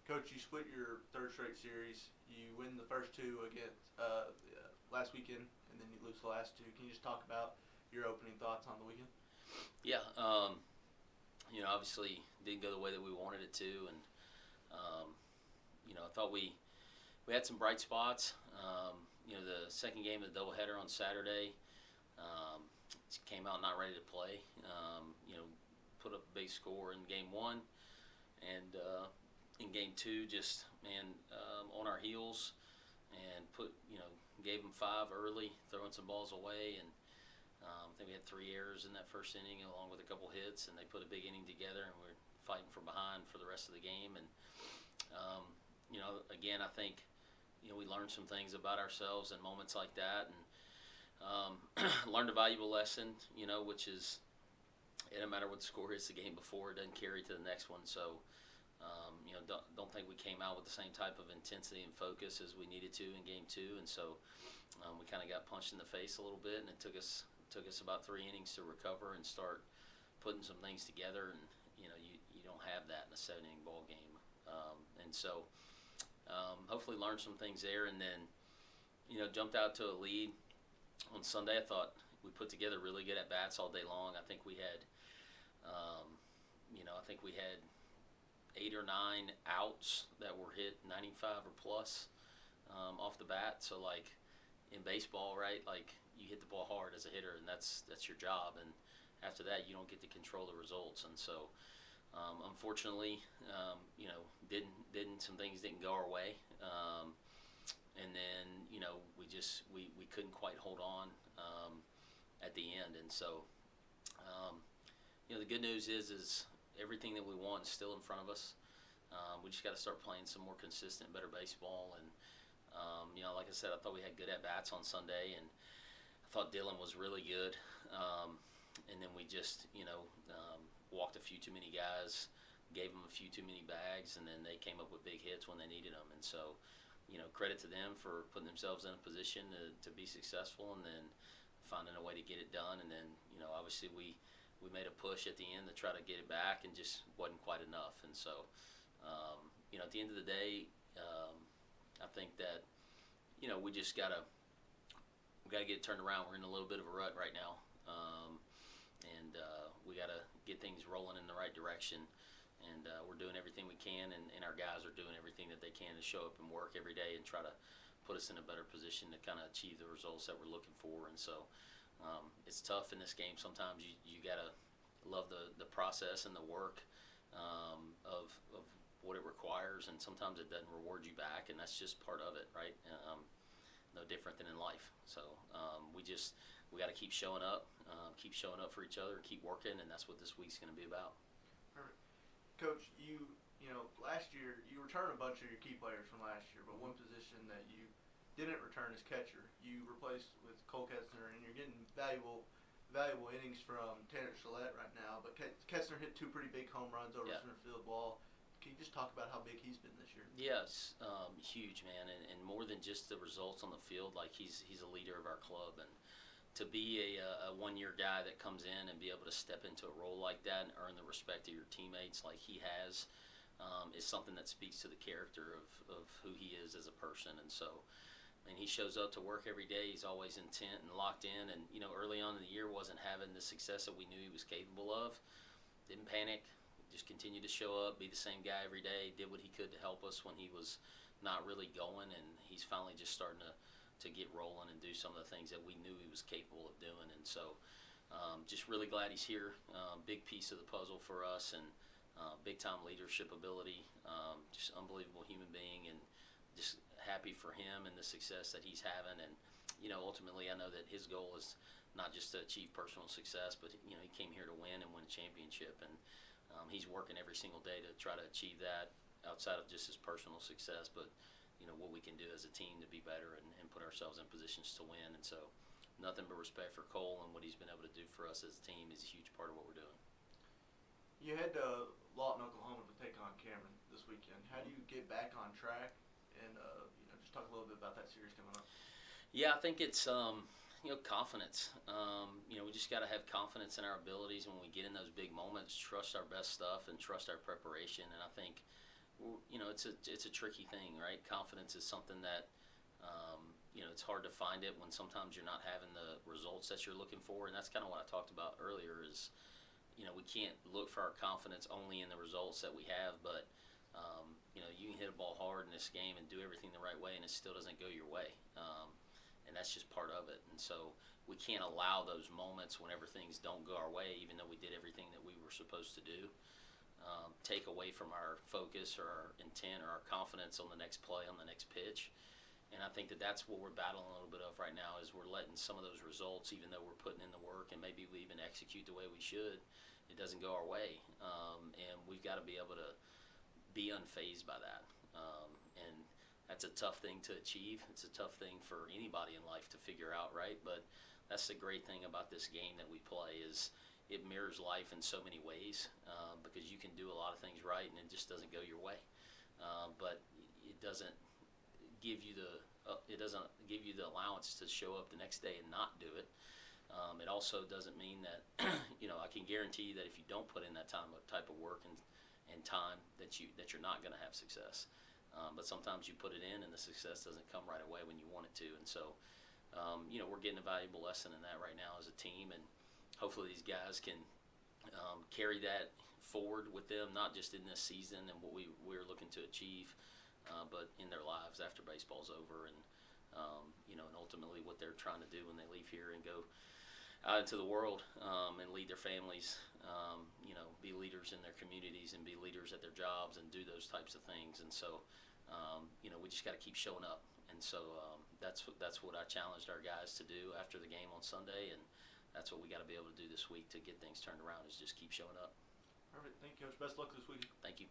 Coach, you split your third straight series. You win the first two against last weekend, and then you lose the last two. Can you just talk about your opening thoughts on the weekend? Yeah, obviously didn't go the way that we wanted it to, and I thought we had some bright spots. The second game of the doubleheader on Saturday came out not ready to play. Put up a big score in game one, and in game two, just on our heels, and gave them five early, throwing some balls away, and I think we had 3 errors in that first inning, along with a couple hits, and they put a big inning together, and we're fighting from behind for the rest of the game. And again, I think we learned some things about ourselves in moments like that, and learned a valuable lesson. Which is it doesn't matter what the score is the game before; it doesn't carry to the next one. So. Don't think we came out with the same type of intensity and focus as we needed to in game two, and so we kind of got punched in the face a little bit, and it took us about 3 innings to recover and start putting some things together. And you don't have that in a 7-inning ball game, and so hopefully learned some things there, and then jumped out to a lead on Sunday. I thought we put together really good at bats all day long. I think we had 8 or 9 outs that were hit 95 or plus off the bat. So like in baseball, right? Like you hit the ball hard as a hitter, and that's your job. And after that, you don't get to control the results. And so, unfortunately, some things didn't go our way. And then we couldn't quite hold on at the end. And so, the good news is everything that we want is still in front of us. We just got to start playing some more consistent, better baseball. And, like I said, I thought we had good at-bats on Sunday, and I thought Dylan was really good. And then we just, walked a few too many guys, gave them a few too many bags, and then they came up with big hits when they needed them. And so, credit to them for putting themselves in a position to be successful, and then finding a way to get it done. And then, obviously we made a push at the end to try to get it back, and just wasn't quite enough. And so, at the end of the day, I think that we just gotta get it turned around. We're in a little bit of a rut right now, and we gotta get things rolling in the right direction. And we're doing everything we can, and our guys are doing everything that they can to show up and work every day and try to put us in a better position to kind of achieve the results that we're looking for. And so. It's tough in this game. Sometimes you gotta love the process and the work of what it requires, and sometimes it doesn't reward you back, and that's just part of it, right? No different than in life. So we got to keep showing up for each other, and keep working, and that's what this week's going to be about. Perfect, Coach. Last year you returned a bunch of your key players from last year, but one position that you didn't return as catcher. You replaced with Cole Ketzner, and you're getting valuable innings from Tanner Gillette right now. But Ketzner hit 2 pretty big home runs over center field wall. Can you just talk about how big he's been this year? Yes, huge, man, and more than just the results on the field. Like he's a leader of our club, and to be a one-year guy that comes in and be able to step into a role like that and earn the respect of your teammates like he has is something that speaks to the character of who he is as a person. And so. And he shows up to work every day. He's always intent and locked in. And, early on in the year wasn't having the success that we knew he was capable of. Didn't panic. Just continued to show up, be the same guy every day. Did what he could to help us when he was not really going. And he's finally just starting to get rolling and do some of the things that we knew he was capable of doing. And so just really glad he's here. Big piece of the puzzle for us, and big-time leadership ability. Just unbelievable human being, and just happy for him and the success that he's having. And ultimately I know that his goal is not just to achieve personal success, but he came here to win and win a championship, and he's working every single day to try to achieve that outside of just his personal success, but what we can do as a team to be better and put ourselves in positions to win. And so nothing but respect for Cole, and what he's been able to do for us as a team is a huge part of what we're doing. You head to Lawton, Oklahoma to take on Cameron this weekend. How do you get back on track? And just talk a little bit about that series coming up. Yeah, I think it's confidence. We just got to have confidence in our abilities when we get in those big moments. Trust our best stuff and trust our preparation. And I think it's a tricky thing, right? Confidence is something that it's hard to find it when sometimes you're not having the results that you're looking for, and that's kind of what I talked about earlier. Is we can't look for our confidence only in the results that we have, but you can hit a ball hard in this game and do everything the right way, and it still doesn't go your way, and that's just part of it. And so we can't allow those moments whenever things don't go our way, even though we did everything that we were supposed to do. Take away from our focus or our intent or our confidence on the next play, on the next pitch. And I think that that's what we're battling a little bit of right now, is we're letting some of those results, even though we're putting in the work and maybe we even execute the way we should, it doesn't go our way. And we've got to be able to be unfazed by that. And that's a tough thing to achieve. It's a tough thing for anybody in life to figure out, right? But that's the great thing about this game that we play, is it mirrors life in so many ways, because you can do a lot of things right and it just doesn't go your way. But it doesn't give you the allowance to show up the next day and not do it. It also doesn't mean that I can guarantee you that if you don't put in that type of work and time, that you're not going to have success. But sometimes you put it in and the success doesn't come right away when you want it to. And so we're getting a valuable lesson in that right now as a team, and hopefully these guys can carry that forward with them, not just in this season and what we're looking to achieve, but in their lives after baseball's over, and and ultimately what they're trying to do when they leave here and go out into the world, and lead their families, be leaders in their communities and be leaders at their jobs and do those types of things. And so we just got to keep showing up. And so that's what I challenged our guys to do after the game on Sunday, and that's what we got to be able to do this week to get things turned around, is just keep showing up. Perfect. Thank you, Coach. Best luck this week. Thank you.